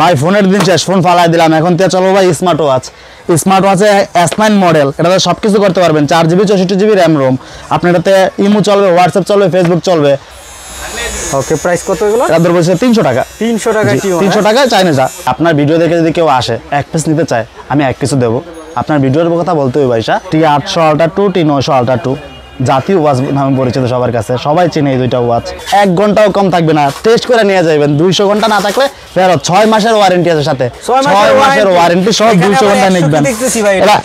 ভাই ফোনের দিন শেষ, ফোন ফালাই দিলাম। এখন তো চলো ভাই স্মার্ট ওয়াচ। স্মার্ট ওয়াচে S9 মডেল, এটাতে সবকিছু করতে পারবেন। 4GB 64GB RAM ROM. আপনি এটাতে ইমো চলবে, হোয়াটসঅ্যাপ চলবে, ফেসবুক চলবে। ওকে, প্রাইস কত এগুলো? এর দাম বলছে 300 টাকা। 300 টাকা কি? 300 টাকা চাইনিজ। আপনার ভিডিও দেখে যদি কেউ আসে এক পিস নিতে চায়, আমি এক পিসও দেবো। আপনার ভিডিওর কথা বলতে হবে ভাইসা। T800 Ultra 2, T900 Ultra 2 জাতীয় ওয়াচ নামে পরিচিত সবার কাছে, সবাই চেনে এই দুইটা ওয়াচ। 1 ঘন্টাও কম থাকবে না, টেস্ট করে নিয়ে যাবেন। 200 ঘন্টা না থাকলে ফেরত। 6 মাসের ওয়ারেন্টি আছে সাথে, 6 মাসের ওয়ারেন্টি সহ 200 ঘন্টা নিবেন।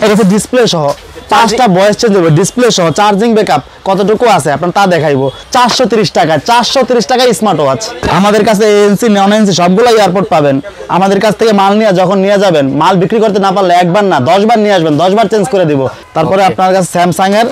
এটা ডিসপ্লে সহ 5টা ভয়েস চেঞ্জ হবে, ডিসপ্লে সহ। চার্জিং ব্যাকআপ কতটুকু আছে আপনার তা দেখাইবো। 430 টাকা, 430 টাকা স্মার্ট ওয়াচ। আমাদের কাছে ANC নন ANC সবগুলো এয়ারপোর্ট পাবেন। আমাদের কাছ থেকে মাল নিয়ে যখন নিয়ে যাবেন, মাল বিক্রি করতে না পারলে একবার না 10 বার নিয়ে আসবেন, 10 বার চেঞ্জ করে দিব। তারপরে আপনার কাছে স্যামসাং এর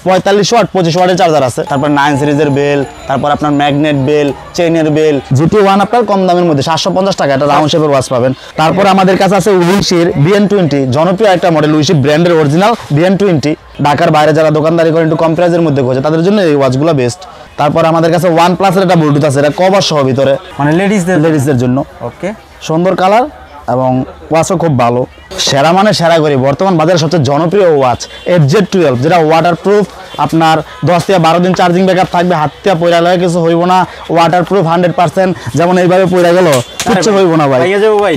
45 ওয়াট 25 ওয়াটের চার্জার আছে। তারপর 9 সিরিজের বেল, তারপর আপনার ম্যাগনেট বেল, চেইনের বেল। GT1 আপনার কম দামের মধ্যে 750 টাকা এটা রাউন্ড শেপের ওয়াচ পাবেন। তারপর আমাদের কাছে আছে উইশির BN20, জনপ্রিয় একটা মডেল। উইশি ব্র্যান্ডের অরিজিনাল BN20। ঢাকার বাইরে যারা দোকানদারি করে একটু কম প্রাইসের মধ্যে খোঁজে তাদের জন্য এই ওয়াচগুলো বেস্ট। তারপর আমাদের কাছে OnePlus এর একটা ব্লুটুথ আছে, এটা কভার সহ ভিতরে, মানে লেডিসদের জন্য। ওকে, সুন্দর কালার এবং ওয়াচও খুব ভালো। সেরা মানে সেরা করি বর্তমান বাজারে সবচেয়ে জনপ্রিয় ওয়াচ FZ12, যেটা ওয়াটারপ্রুফ। আপনার 10 থেকে 12 দিন চার্জিং ব্যাকআপ থাকবে। হাত থেকে পয়রা লাগে কিছু হইব না। ওয়াটারপ্রুফ 100%। যেমন এইভাবে পয়রা গেল কিচ্ছু হইব না ভাই,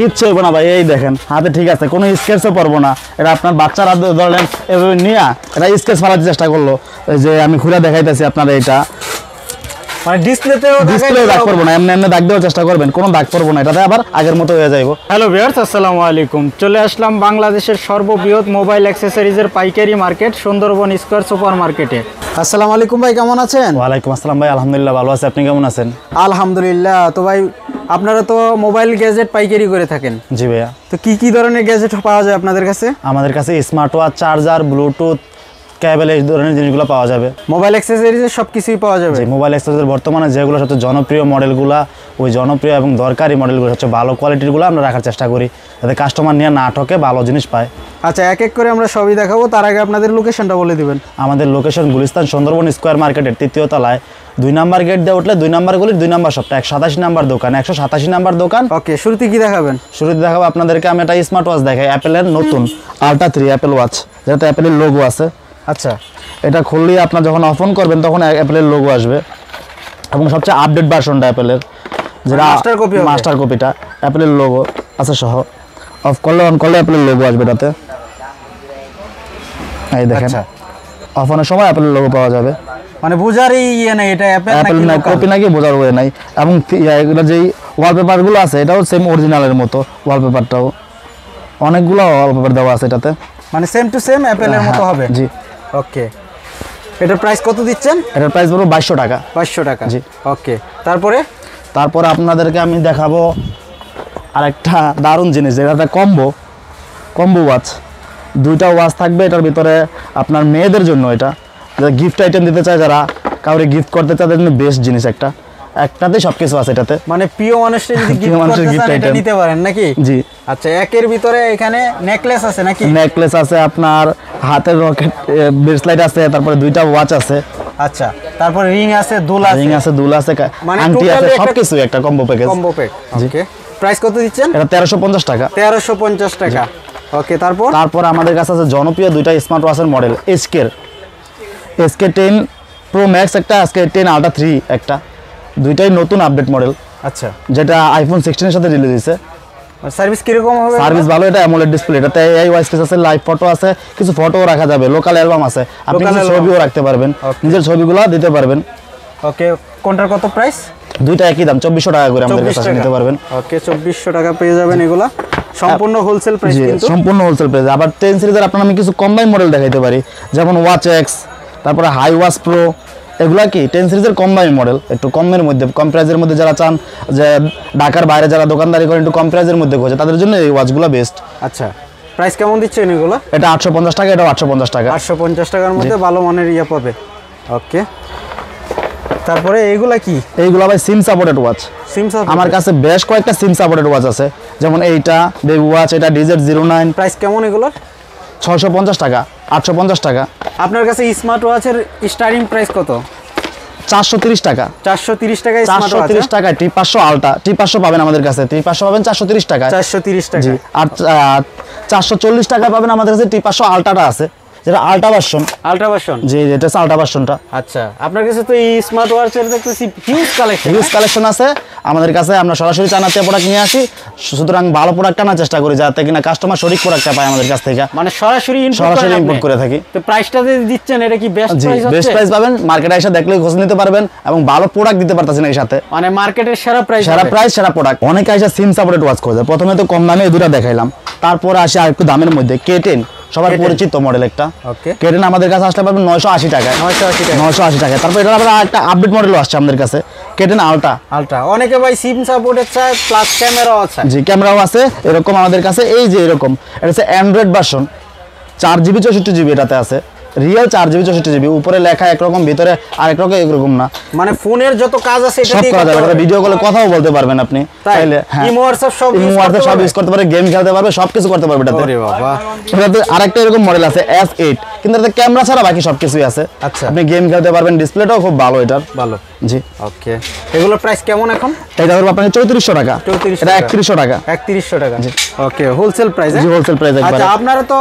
কিচ্ছু হইব না ভাই। এই দেখেন হাতে ঠিক আছে, কোনো স্কেচও পড়বো না। এটা আপনার বাচ্চারা ধরলেন এভাবে নিয়ে এটা স্কেচ ফেলার চেষ্টা করলো, এই যে আমি খুলে দেখাইতেছি আপনার। এইটা মানে ডিসপ্লেতেও দাগ পড়বো না, এমনি এমনি দাগ দেওয়ার চেষ্টা করবেন, কোনো দাগ পড়বো না। এটাতে আবার আগের মতো হয়ে যাইব। হ্যালো ভিউয়ার্স, আসসালামু আলাইকুম। চলে আসলাম বাংলাদেশের সর্ববৃহৎ মোবাইল অ্যাক্সেসরিজের পাইকারি মার্কেট সুন্দরবন স্কয়ার সুপার মার্কেটে। আসসালামু আলাইকুম ভাই, কেমন আছেন? ওয়ালাইকুম আসসালাম ভাই, আলহামদুলিল্লাহ ভালো আছি। আপনি কেমন আছেন? আলহামদুলিল্লাহ। তো ভাই আপনারা তো মোবাইল গ্যাজেট পাইকারি করে থাকেন? জি ভাইয়া। তো কি ধরনের গ্যাজেট পাওয়া যায় আপনাদের কাছে? আমাদের কাছে স্মার্ট ওয়াচ, চার্জার, ব্লুটুথ, কেবল, এই ধরনের জিনিসগুলো পাওয়া যাবে। মোবাইল অ্যাক্সেসরিজের সব কিছুই পাওয়া যাবে? মোবাইল অ্যাক্সেসরিজের বর্তমানে যেগুলো সবচেয়ে জনপ্রিয় মডেলগুলো, ওই জনপ্রিয় এবং দরকারি মডেলগুলো, সবচেয়ে ভালো কোয়ালিটিরগুলো আমরা রাখার চেষ্টা করি, যাতে কাস্টমার নিয়ে না ঠকে, ভালো জিনিস পায়। আচ্ছা, এক এক করে আমরা সবই দেখাবো। তার আগে আপনাদের লোকেশনটা বলে দিবেন। আমাদের লোকেশন গুলিস্তান সুন্দরবন স্কয়ার মার্কেটের 3য় তলায় 2 নাম্বার গেট দিয়ে উঠলে 2 নাম্বার গলির 2 নাম্বার শপটা, 187 নাম্বার দোকান, 187 নাম্বার দোকান। ওকে, শুরুতে কি দেখাবেন? শুরুতে দেখাবো আপনাদেরকে আমি একটা স্মার্ট ওয়াচ দেখাই, অ্যাপেলের নতুন Ultra 3 অ্যাপেল ওয়াচ, যেটা অ্যাপেলের লোগো আছে। আচ্ছা, এটা খুললে আপনার যখন অফন করবেন তখন অ্যাপেলের লোগো আসবে, এবং সবচেয়ে আপডেট ভার্সনটা অ্যাপেলের, যেটা মাস্টার কপিটা অ্যাপেলের লোগো আছে সহ। অফ করলে অন করলে অ্যাপেলের লোগো আসবে এটাতে। এই দেখেন, অফনের সময় অ্যাপেলের লোগো পাওয়া যাবে। মানে বোঝারই ইয়ে নাই এটা অ্যাপেল না কপি নাকি বোঝার ওয়ে নাই। এবং এগুলো যেই ওয়ালপেপারগুলো আছে এটাও সেম অরিজিনালের মতো, ওয়ালপেপারটাও অনেকগুলো ওয়ালপেপার দেওয়া আছে এটাতে, মানে সেম টু সেম অ্যাপেলের মতো হবে। জি। ওকে, এটার প্রাইস কত দিচ্ছেন? এটার প্রাইস বলবো 2200 টাকা। 2200 টাকা, জি। ওকে, তারপরে আপনাদেরকে আমি দেখাবো আরেকটা দারুণ জিনিস, এটা কম্বো ওয়াচ। 2টা ওয়াচ থাকবে এটার ভিতরে আপনার মেয়েদের জন্য। এটা গিফট আইটেম দিতে চায়, যারা কাউরে গিফট করতে চায়, তাদের জন্য বেস্ট জিনিস। একটাতেই সবকিছু আছে এটাতে, মানে প্রিয় মানুষের যদি গিফট আইটেম নিতে পারেন নাকি? জি। আচ্ছা, একের ভিতরে এখানে নেকলেস আছে নাকি? নেকলেস আছে, আপনার হাতের রকেট ব্রেসলেট আছে, তারপরে 2টা ওয়াচ আছে। আচ্ছা, তারপর রিং আছে, দুল আছে, আংটি আছে, সবকিছু একটা কম্বো প্যাকেজ। ওকে, প্রাইস কত দিচ্ছেন? এটা 1350 টাকা। 1350 টাকা। ওকে, তারপর আমাদের কাছে আছে জনপ্রিয় 2টা স্মার্ট ওয়াচের মডেল, SK10 Pro Max একটা, SK10 Ultra 3 একটা, 2টাই নতুন আপডেট মডেল। আচ্ছা, যেটা iPhone 16 এর সাথে রিলিজ হয়েছে। সার্ভিস কিরকম হবে? সার্ভিস ভালো। এটা অ্যামোলেড ডিসপ্লে, এটাতে AI ওয়াইস আছে, লাইভ ফটো আছে, কিছু ফটোও রাখা যাবে, লোকাল অ্যালবাম আছে, আপনি ছবিও রাখতে পারবেন, নিজের ছবিগুলো দিতে পারবেন। ওকে, কোনটার কত প্রাইস? 2টা একই দাম, 2400 টাকা করে আমাদের কাছে নিতে পারবেন। ওকে, 2400 টাকা পেয়ে যাবেন এগুলা, সম্পূর্ণ হোলসেল প্রাইস কিন্তু। সম্পূর্ণ হোলসেল প্রাইস। আবার 10 সিরিজের আপনার আমি কিছু কম্বাইন মডেল দেখাইতে পারি, যেমন ওয়াচ এক্স, তারপরে হাই ওয়াচ প্রো। এগুলা কি 10 সিরিজের কম্বাইন মডেল, একটু কমের মধ্যে, কম প্রাইসের মধ্যে যারা চান, যে ঢাকার বাইরে যারা দোকানদারি করেন একটু কম প্রাইসের মধ্যে খোঁজে, তাদের জন্য এই ওয়াচগুলো বেস্ট। আচ্ছা, প্রাইস কেমন দিচ্ছেন এগুলো? এটা 850 টাকা, এটা 850 টাকা। 850 টাকার মধ্যে ভালো মানের ইয়া পাবে। ওকে, তারপরে এইগুলা কি? এইগুলা ভাই সিম সাপোর্টেড ওয়াচ। আমার কাছে বেশ কয়েকটা সিম সাপোর্টেড ওয়াচ আছে, যেমন এইটা বেবি ওয়াচ, এটা DZ09। প্রাইস কেমন এগুলোর? 650 টাকা, 850 টাকা। আপনার কাছে স্মার্ট ওয়াচের স্টার্টিং প্রাইস কত? 430 টাকা। 430 টাকায় 430 টাকায় T500 আলটা, T500 পাবেন আমাদের কাছে, T500 পাবেন 430 টাকায়। 430 টাকা। জি, আর 440 টাকায় পাবেন আমাদের কাছে T500 আলটাটা আছে, যেটা আলটা ভার্সন। Ultra version. জি, এটা হচ্ছে আলটা ভার্সনটা। আচ্ছা, আপনার কাছে তো এই স্মার্ট ওয়াচের দেখতেছি হিউজ কালেকশন। হিউজ কালেকশন আছে আমাদের কাছে। আমরা সরাসরি চায়না থেকে প্রোডাক্ট নিয়ে আসি, সুতরাং ভালো প্রোডাক্ট আনার চেষ্টা করি যাতে কিনা কাস্টমার সঠিক প্রোডাক্টটা পায় আমাদের কাছ থেকে। মানে সরাসরি ইম্পোর্ট করে থাকি। তো প্রাইসটা যে দিচ্ছেন এটা কি বেস্ট জি, প্রাইস হচ্ছে? বেস্ট প্রাইস পাবেন, মার্কেটে এসে দেখলে খোঁজ নিতে পারবেন এবং ভালো প্রোডাক্ট দিতে পারতেছেন এর সাথে। মানে মার্কেটের সেরা প্রাইস। সেরা প্রাইস, সেরা প্রোডাক্ট। অনেকে এসে সিম সাপোর্টেড ওয়াচ খোঁজে। প্রথমে তো কম দামে এই দুটো দেখাইলাম, তারপরে আসে আর একটু দামের মধ্যে K10, সবার পরিচিত মডেল একটা। ওকে। K10 আমাদের কাছে আসলে পাবেন 980 টাকায়। 980 টাকা। 980 টাকায়। তারপর এটা আবার একটা আপডেট মডেলও আসছে আমাদের কাছে, K10 আলটা। আলট্রা। অনেকে ভাই সিম সাপোর্টেড চায়, প্লাস ক্যামেরাও আছে। জি, ক্যামেরাও আছে এরকম আমাদের কাছে। এই যে এরকম, এটা হচ্ছে অ্যান্ড্রয়েড ভার্সন, 4GB 64GB এটাতে আছে। রিয়েল 4GB 64GB, উপরে লেখা একরকম, ভিতরে আরেক রকম, এরকম না। মানে ফোনের যত কাজ আছে এটা সব দিয়ে করা করতে যাবে, পারবে। ভিডিও কলে কথাও বলতে পারবেন আপনি চাইলে। হ্যাঁ, ইমো হোয়াটসঅ্যাপ সব ইমো হোয়াটসঅ্যাপ সব ইউজ করতে পারবে, গেম খেলতে পারবে, সবকিছু করতে পারবে এটাতে। ওরে বাবা। এটাতে আরেকটা এরকম মডেল আছে S8, কিন্তু এটাতে ক্যামেরা ছাড়া বাকি সবকিছুই আছে। আচ্ছা। আপনি গেম খেলতে পারবেন, ডিসপ্লেটাও খুব ভালো এটার। ভালো। জি, ওকে। এগুলোর প্রাইস কেমন এখন? এটা ধরবো আপনাকে 3400 টাকা। 3400 এটা টাকা। 3100 টাকা। 3100 টাকা। ওকে, হোলসেল প্রাইস। জি, হোলসেল প্রাইস একবারে। আচ্ছা, আপনারা তো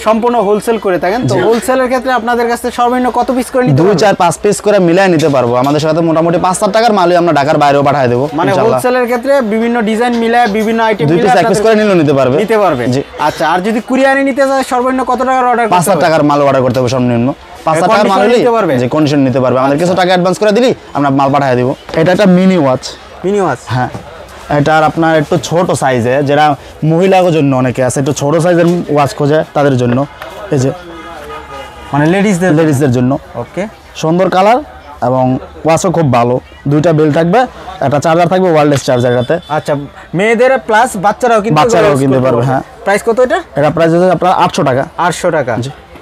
সম্পূর্ণ হোলসেল করে থাকেন, তো হোলসেলের ক্ষেত্রে আপনাদের কাছে সর্বনিম্ন কত পিস করে নিতে 2, পারবেন? 4, 5 পিস করে মিলাই নিতে পারবো। আমাদের সাথে মোটামুটি 5-7 টাকার মালই আমরা ঢাকার বাইরেও পাঠিয়ে দেবো মানে ইনশাআল্লাহ। হোলসেলের ক্ষেত্রে বিভিন্ন ডিজাইন মিলায়, বিভিন্ন আইটেম 2 পিস 1 পিস করে নিলেও নিতে পারবে। নিতে পারবে। জি। আচ্ছা, আর যদি কুরিয়ারে নিতে চায় সর্বনিম্ন কত টাকার অর্ডার করতে 5-7 হবে? টাকার মাল অর্ডার করতে হবে সর্বনিম্ন। 5-7 টাকার মাল condition হলেই নিতে পারবে? যে কন্ডিশন নিতে পারবে। আমাদের কিছু টাকা অ্যাডভান্স করে দিলি আমরা মাল পাঠিয়ে দিব। এটা একটা মিনি ওয়াচ। Mini watch. হ্যাঁ, এটার আপনার একটু ছোট সাইজে, যারা মহিলাদের জন্য অনেকে আছে একটু ছোট সাইজের ওয়াচ খোঁজে তাদের জন্য, এই যে মানে লেডিসদের জন্য। ওকে। সুন্দর কালার এবং ওয়াচও খুব ভালো। 2টা বেল থাকবে, একটা চার্জার থাকবে, ওয়্যারলেস চার্জার এটাতে। আচ্ছা, মেয়েদের প্লাস বাচ্চারাও কিন্তু কিনতে পারবে। হ্যাঁ। প্রাইস কত এটা? এটা প্রাইস হচ্ছে আপনার 800 টাকা। 800 টাকা।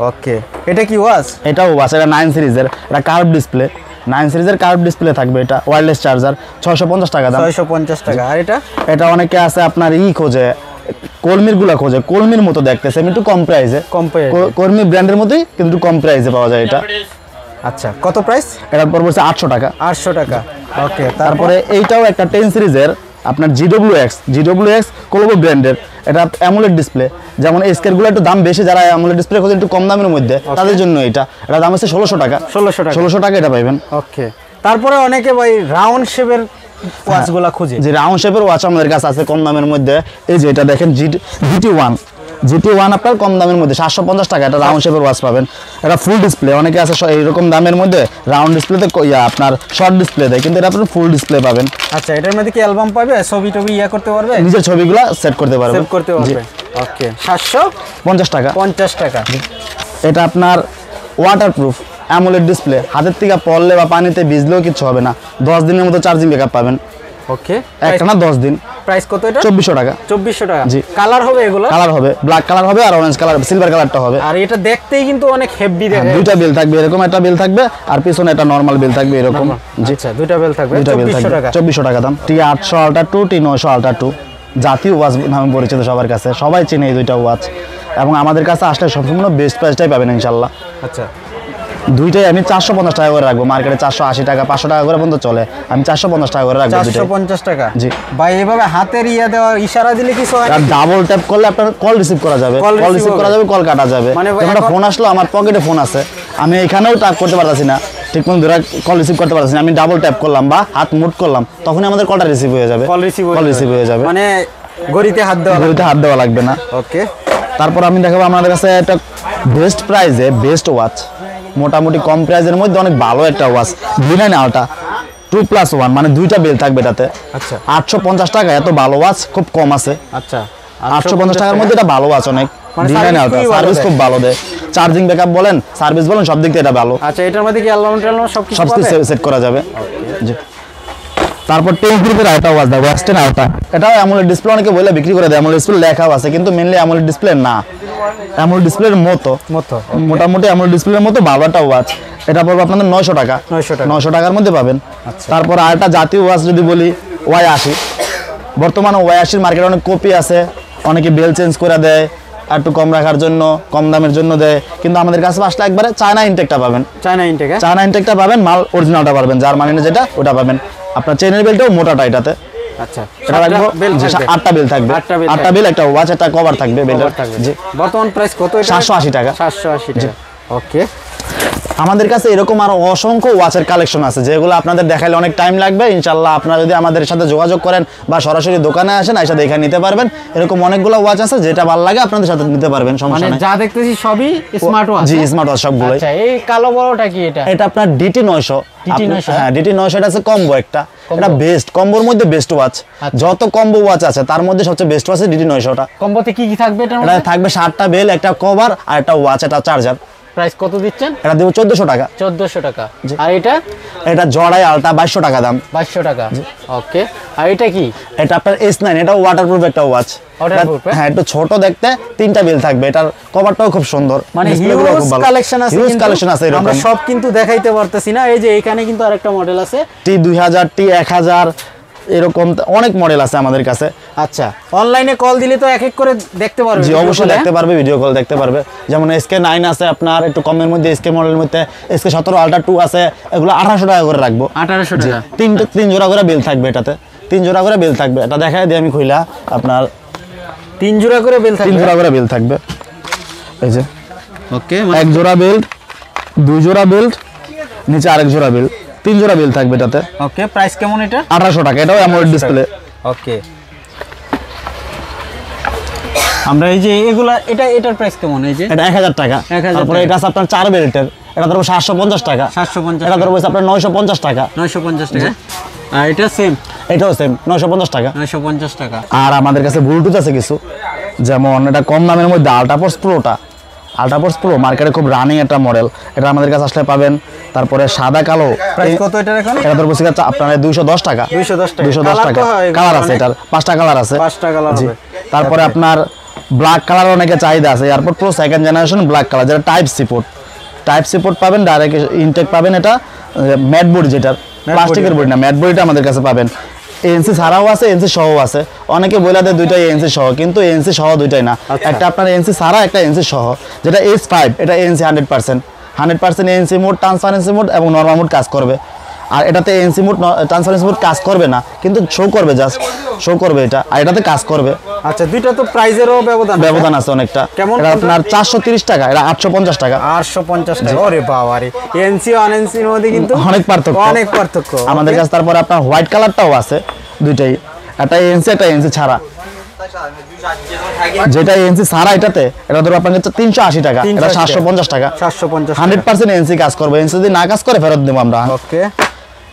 ওকে। এটা কি ওয়াচ? এটাও ওয়াচ, এটা 9 সিরিজের, এটা কার্ভ ডিসপ্লে। 9 সিরিজের কার্ভ ডিসপ্লে থাকবে, এটা ওয়্যারলেস চার্জার, 650 টাকা দাম। 650 টাকা। আর এটা? এটা অনেকে আছে আপনার খোঁজে, কলমির গুলা খোঁজে, কলমির মতো দেখতেছে, একটু কম প্রাইসে। কলমি ব্র্যান্ডের মতোই কিন্তু একটু কম প্রাইসে পাওয়া যায় এটা। আচ্ছা, কত প্রাইস? এটার পর পড়ছে 800 টাকা। 800 টাকা। ওকে। তারপরে এইটাও একটা 10 সিরিজের আপনার GWX কোলবো ব্র্যান্ডের। এটা অ্যামোলেড ডিসপ্লে, যেমন স্কেলগুলো একটু দাম বেশি, যারা অ্যামোলেড ডিসপ্লে খোঁজে একটু কম দামের মধ্যে, তাদের জন্য এটা দাম হচ্ছে 1600 টাকা। 1600 টাকা এটা পাইবেন। ওকে। তারপরে অনেকে ভাই রাউন্ড শেপের ওয়াচগুলো খুঁজে। যে রাউন্ড শেপের ওয়াচ আমাদের কাছে আছে কম দামের মধ্যে। এই যে এটা দেখেন GT1 আপনার কম দামের মধ্যে 750 টাকা। এটা রাউন্ড শেপের ওয়াচ পাবেন। এটা ফুল ডিসপ্লে, অনেকে আছে এইরকম দামের মধ্যে রাউন্ড ডিসপ্লেতে আপনার শর্ট ডিসপ্লে দেয়, কিন্তু এটা আপনার ফুল ডিসপ্লে পাবেন। আচ্ছা, এটার মধ্যে কি অ্যালবাম পাবে, ছবি করতে পারবে, নিজের ছবিগুলো সেট করতে পারবে। ওকে। 750 টাকা। 50 টাকা। এটা আপনার ওয়াটারপ্রুফ অ্যামোলেড ডিসপ্লে, হাতের থেকে পড়লে বা পানিতে ভিজলেও কিছু হবে না। 10 দিনের মতো চার্জিং ব্যাকআপ পাবেন। ওকে। একটা না 10 দিন। প্রাইস কত এটা? 2400 টাকা। 2400 টাকা। জি। কালার হবে এগুলো? কালার হবে, ব্ল্যাক কালার হবে আর অরেঞ্জ কালার, সিলভার কালারটা হবে। আর এটা দেখতেই কিন্তু অনেক হেভি দেখে। 2টা বেল থাকবে, এরকম একটা বেল থাকবে আর পিছনে একটা নরমাল বেল থাকবে এরকম। জি, আচ্ছা, 2টা বেল থাকবে। 2400 টাকা। 2400 টাকা দাম। T800 আলট্রা 2, T900 আলট্রা 2 জাতীয় ওয়াচ নামে পরিচিত সবার কাছে, সবাই চেনে এই দুইটা ওয়াচ। এবং আমাদের কাছে আসলে সম্পূর্ণ বেস্ট প্রাইসটাই পাবেন ইনশাআল্লাহ। আচ্ছা, দুইটাই আমি 450 টাকা করে রাখবো। মার্কেটে 480 টাকা 500 টাকা করে পর্যন্ত চলে, আমি 450 টাকা করে রাখবো। 450 টাকা। জি ভাই, এভাবে হাতের দেওয়া ইশারা দিলে কিছু হয়? আর ডাবল ট্যাপ করলে আপনার কল রিসিভ করা যাবে, কল রিসিভ করা যাবে, কল কাটা যাবে। মানে একটা ফোন আসলো, আমার পকেটে ফোন আছে, আমি এখানেও ট্যাপ করতে পারতাছি না, ঠিক মতো ধরে কল রিসিভ করতে পারতাছি না, আমি ডাবল ট্যাপ করলাম বা হাত মুভ করলাম, তখনই আমাদের কলটা রিসিভ হয়ে যাবে। কল রিসিভ হয়ে যাবে, মানে ঘড়িতে হাত দেওয়া লাগবে না। ওকে। তারপর আমি দেখাবো আমাদের কাছে একটা বেস্ট প্রাইসে বেস্ট ওয়াচ, মোটামুটি কম প্রাইসের মধ্যে অনেক ভালো একটা ওয়াচ, V9 আলট্রা 2+1, মানে 2টা বেল থাকবে এটাতে। আচ্ছা, 850 টাকা। এত ভালো ওয়াচ খুব কম আছে। আচ্ছা, 850 টাকার মধ্যে এটা ভালো ওয়াচ অনেক। V9 আলট্রা সার্ভিস খুব ভালো দেয়, চার্জিং ব্যাকআপ বলেন, সার্ভিস বলেন, সব দিক থেকে এটা ভালো। আচ্ছা, এটার মধ্যে কি অ্যালবাম সবকিছু সেট করা যাবে। জি। তারপর 10 গ্রুপের আলট্রা ওয়াচ দেখো, S10 আলট্রা। এটাও অ্যামোলেড ডিসপ্লে, অনেকে বলে বিক্রি করে দেয় অ্যামোলেড ডিসপ্লে, লেখাও আছে, কিন্তু মেইনলি অ্যামোলেড ডিসপ্লে না, অ্যামোলেড ডিসপ্লের মতো মোটামুটি অ্যামোলেড ডিসপ্লের মতো ভালো একটা ওয়াচ। এটা পড়বে আপনাদের 900 টাকা। 900 টাকার মধ্যে পাবেন। তারপর আরেকটা জাতীয় ওয়াচ যদি বলি, Y80। বর্তমানে Y80 মার্কেটে অনেক কপি আছে, অনেকে বেল চেঞ্জ করে দেয়, আর একটু কম রাখার জন্য, কম দামের জন্য দেয়, কিন্তু আমাদের কাছে আসলে একবারে চায়না ইনটেকটা পাবেন। চায়না ইনটেক, চায়না ইনটেকটা পাবেন, মাল অরিজিনালটা পাবেন, জার্মানির যেটা ওটা পাবেন। আপনার চেনের বেল্টও মোটাটা এটাতে। আচ্ছা, এটা রাখবো 8টা বেল থাকবে, 8টা বেল, একটা ওয়াচ, একটা কভার থাকবে বেলের। জি, বর্তমান প্রাইস কত এটা? 780 টাকা। 780 টাকা। ওকে, আমাদের কাছে এরকম আরো অসংখ্য ওয়াচের কালেকশন আছে, যেগুলো আপনাদের দেখাইলে অনেক টাইম লাগবে। ইনশাল্লাহ আপনারা যদি আমাদের সাথে যোগাযোগ করেন বা সরাসরি দোকানে আসেন, এসে দেখে নিতে পারবেন। এরকম অনেকগুলো ওয়াচ আছে, যেটা ভালো লাগে আপনাদের সাথে নিতে পারবেন, সমস্যা মানে নেই। যা দেখতেছি সবই স্মার্ট ওয়াচ। জি, স্মার্ট ওয়াচ সবগুলোই। আচ্ছা, এই কালো বড়টা কি এটা? এটা আপনার DT 900। DT 900? হ্যাঁ, DT 900 এটা আছে কম্বো একটা। এটা বেস্ট, কম্বোর মধ্যে বেস্ট ওয়াচ। যত কম্বো ওয়াচ আছে তার মধ্যে সবচেয়ে বেস্ট ওয়াচ DT 900টা। কম্বোতে কি কি থাকবে এটার এটা মধ্যে? থাকবে 7টা বেল, একটা কভার আর একটা ওয়াচ, একটা চার্জার। প্রাইস কত দিচ্ছেন? এটা দেবো 1400 টাকা। 1400 টাকা। আর এটা? এটা জড়াই আলটা 2200 টাকা দাম। 2200 টাকা। ওকে, আর এটা কি? এটা আপনার S9, এটা ওয়াটারপ্রুফ একটা ওয়াচ। Waterproof, হ্যাঁ, একটু ছোট দেখতে, 3টা বেল থাকবে। এটার কভারটাও খুব সুন্দর, মানে ডিসপ্লেগুলো খুব হিউজ ভালো। কালেকশন আছে, হিউজ কিন্তু কালেকশন আছে এরকম। আমরা সব কিন্তু দেখাইতে পারতেছি না। এই যে এখানে কিন্তু আরেকটা মডেল আছে, T2000, T1000, এরকম অনেক মডেল আছে আমাদের কাছে। আচ্ছা, অনলাইনে কল দিলে তো এক এক করে দেখতে পারবে? জি, অবশ্যই দেখতে পারবে, ভিডিও কল দেখতে পারবে। যেমন SK9 আছে আপনার একটু কমের মধ্যে, SK মডেলের মধ্যে SK17 Ultra 2 আছে, এগুলো 1800 টাকা করে রাখবো। 1800 টাকা। তিন জোড়া করে বেল থাকবে এটাতে, 3 জোড়া করে বেল থাকবে। এটা দেখাই দিই আমি খুইলা, আপনার 3 জোড়া করে বেল 3 থাকবে। জোড়া করে বেল থাকবে। এই যে ওকে, 1 জোড়া বেল্ট, 2 জোড়া বেল্ট, নিচে আরেক জোড়া বেল্ট, 3 জোড়া বেল থাকবে এটাতে। ওকে, প্রাইস কেমন এটা? 1800 টাকা। এটাও অ্যামোলেড ডিসপ্লে। ওকে, আমরা এই যে এগুলা, এটার প্রাইস কেমন? এই যে এটা 1000 টাকা। 1000 তারপরে এটা আছে আপনার 4 বেল্টের, এটা ধরবো 750 টাকা। 750 এটা ধরবো আপনার 950 টাকা। 950 টাকা। আর এটা সেম, এটাও সেম 950 টাকা। 950 টাকা। আর আমাদের কাছে ব্লুটুথ আছে কিছু, যেমন এটা কম দামের মধ্যে আল্ট্রাফোর্স প্রোটা। আল্ট্রাফোর্স প্রো মার্কেটে খুব রানিং একটা মডেল, এটা আমাদের কাছে আসলে পাবেন। তারপরে সাদা কালো, প্রাইস কত এটার এখন? এটা ধরবো আপনার 210 টাকা। 210 টাকা। 210 টাকা। কালার আছে, এটার 5টা কালার আছে। 5টা কালার জি। হবে। তারপরে আপনার ব্ল্যাক কালার অনেকে চাহিদা আছে, airport pro 2nd generation black colour, যেটা টাইপ সি পোর্ট পাবেন, ডাইরেক্ট ইনটেক পাবেন। এটা ম্যাট বডি, যেটার প্লাস্টিকের বডি না, ম্যাট বডিটা আমাদের কাছে পাবেন। ANC ছাড়াও আছে, ANC সহ আছে। অনেকে বলে দেয় দুইটাই ANC সহ, কিন্তু ANC সহ দুইটাই না। একটা আপনার ANC ছাড়া, একটা ANC সহ। যেটা S5, এটা ANC 100% ANC mode, transparency mode এবং নরমাল মোড কাজ করবে। আর এটাতে ANC মোড, ট্রান্সপারেন্সি মোড কাজ করবে না, কিন্তু শো করবে, জাস্ট শো করবে এটা। আর এটাতে কাজ করবে। আচ্ছা, দুইটা তো প্রাইজেরও ব্যবধান আছে অনেকটা। কেমন? এটা আপনার 430 টাকা, এটা 850 টাকা। 850 টাকা। ওরে বাবা রে, এনসি এর মধ্যে কিন্তু অনেক পার্থক্য। আমাদের কাছে তারপরে আপনার হোয়াইট কালারটাও আছে, দুইটাই। একটা ANC, একটা ANC ছাড়া। যেটা ANC ছাড়া এটাতে, এটা ধরো আপনার 380 টাকা, এটা 750 টাকা। 750 100% ANC কাজ করবে। ANC যদি না কাজ করে ফেরত দেবো আমরা। ওকে,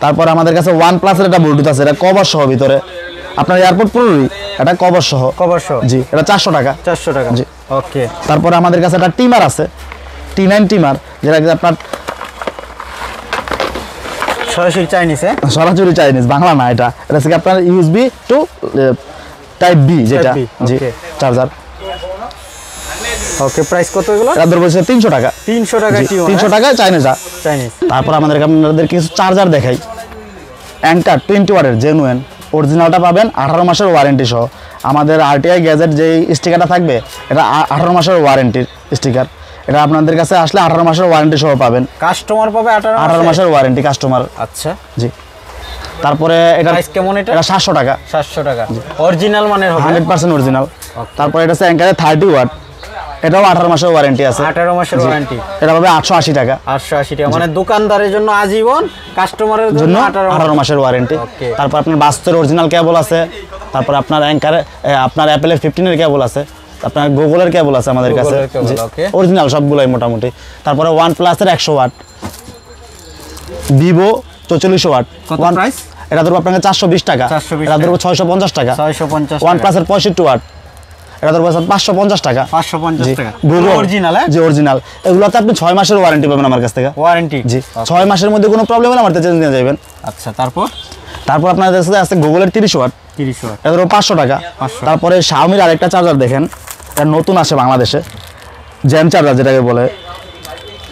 তারপর আমাদের কাছে OnePlus এর একটা ব্লুটুথ আছে, এটা কভার সহ ভিতরে, আপনার এয়ারপোর্ট প্রোরই, এটা কভার সহ। জি, এটা 400 টাকা। 400 টাকা। জি। ওকে, তারপর আমাদের কাছে একটা টিমার আছে, T9 টিমার, যেটা আপনার সরাসরি চাইনিজ। সরাসরি চাইনিজ, বাংলা না। এটা হচ্ছে আপনার USB টু টাইপ B, যেটা জি চার্জার। ওকে, প্রাইস কত এগুলো? এটা ধরবো 300 টাকা। 300 টাকা। 300 টাকা চাইনিজ। তারপর আপনাদের কিছু চার্জার দেখাই। অ্যাঙ্কার 20 ওয়াটের জেনুইন, অরিজিনালটা পাবেন 18 মাসের ওয়ারেন্টি সহ। আমাদের RTI গ্যাজেট যেই স্টিকারটা থাকবে, এটা 18 মাসের ওয়ারেন্টির স্টিকার। এটা আপনাদের কাছে আসলে 18 মাসের ওয়ারেন্টি সহ পাবেন। কাস্টমার পাবে 18 মাসের ওয়ারেন্টি কাস্টমার। আচ্ছা, জি। তারপরে এটা প্রাইস কেমন? এটা 700 টাকা। 700 টাকা। অরিজিনাল মানের হবে, 100% অরিজিনাল। তারপরে এটা হচ্ছে অ্যাঙ্কারে 30 ওয়াট, এটাও 18 মাসের ওয়ারেন্টি আছে। 18 মাসের ওয়ারেন্টি। এটা পাবে 880 টাকা। 880 টাকা, মানে দোকানদারের জন্য আজীবন, কাস্টমারের জন্য 18 মাসের ওয়ারেন্টি। তারপর আপনার বাস্তবের অরিজিনাল কেবল আছে। তারপর আপনার অ্যাঙ্কারে, আপনার অ্যাপেলের 15 এর কেবল আছে। আপনার গুগলের কেবল আছে আমাদের কাছে, অরিজিনাল সবগুলোই মোটামুটি। তারপরে OnePlus এর 100 ওয়াট, Vivo 44 ওয়াট। কত প্রাইস? এটা ধরবো আপনাকে 420 টাকা। এটা ধরবো 650 টাকা। 650 টাকা। OnePlus এর 65 ওয়াট, এটা ধরবো 550 টাকা। 550 টাকা। Google original. জি, অরিজিনাল। এগুলোতে আপনি 6 মাসের ওয়ারেন্টি পাবেন আমার কাছ থেকে। ওয়ারেন্টি? জি, 6 মাসের মধ্যে কোনো প্রবলেম হলে আমার কাছে চেঞ্জ নিয়ে যাবেন। আচ্ছা, তারপর আপনাদের কাছে আছে গুগলের 30 ওয়াট। 30 ওয়াট, এটা ধরো 500 টাকা। তারপরে Xiaomi এর আরেকটা চার্জার দেখেন, এটা নতুন আসে বাংলাদেশে, জেন চার্জার যেটাকে বলে।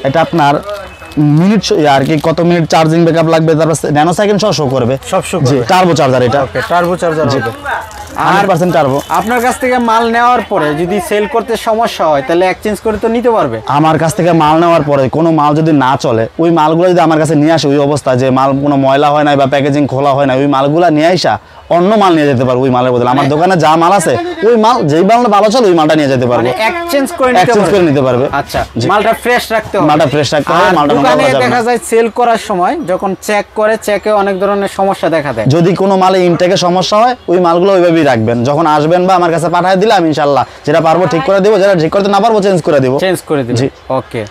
এটা আপনার মিনিট আর কি কত মিনিট চার্জিং ব্যাকআপ লাগবে, তারপর ন্যানো সেকেন্ড সহ শো করবে। সব শো জি করবে। টার্বো চার্জার এটা, ওকে, টার্বো চার্জার হবে। 100% টার্বো। আপনার কাছ থেকে মাল নেওয়ার পরে যদি সেল করতে সমস্যা হয় তাহলে এক্সচেঞ্জ করে তো নিতে পারবে। আমার কাছ থেকে মাল নেওয়ার পরে কোনো মাল যদি না চলে, ওই মালগুলো যদি আমার কাছে নিয়ে আসে ওই অবস্থা যে মাল কোনো ময়লা হয় না বা প্যাকেজিং খোলা হয় না, ওই মালগুলো নিয়ে আসা অন্য মাল নিয়ে যেতে পারবো ওই মালের বদলে। আমার দোকানে যা মাল আছে ওই মাল, যেই মালটা ভালো চলে ওই মালটা নিয়ে যেতে পারবো, মানে এক্সচেঞ্জ করে এক্সচেঞ্জ করে নিতে পারবে। আচ্ছা, মালটা ফ্রেশ রাখতে হবে। মালটা ফ্রেশ রাখতে হবে, আর মালটা নষ্ট দোকানে করা যাবে না। দেখা যায় সেল করার সময় যখন চেক করে, চেকে অনেক ধরনের সমস্যা দেখা দেয়। যদি কোনো মালে ইনটেকে সমস্যা হয় ওই মালগুলো ওইভাবেই রাখবেন, যখন আসবেন বা আমার কাছে পাঠিয়ে দিলে আমি ইনশাল্লাহ যেটা পারবো ঠিক করে দেবো, যেটা ঠিক করতে না পারবো চেঞ্জ করে দেবো। চেঞ্জ করে দিবেন। জি। ওকে।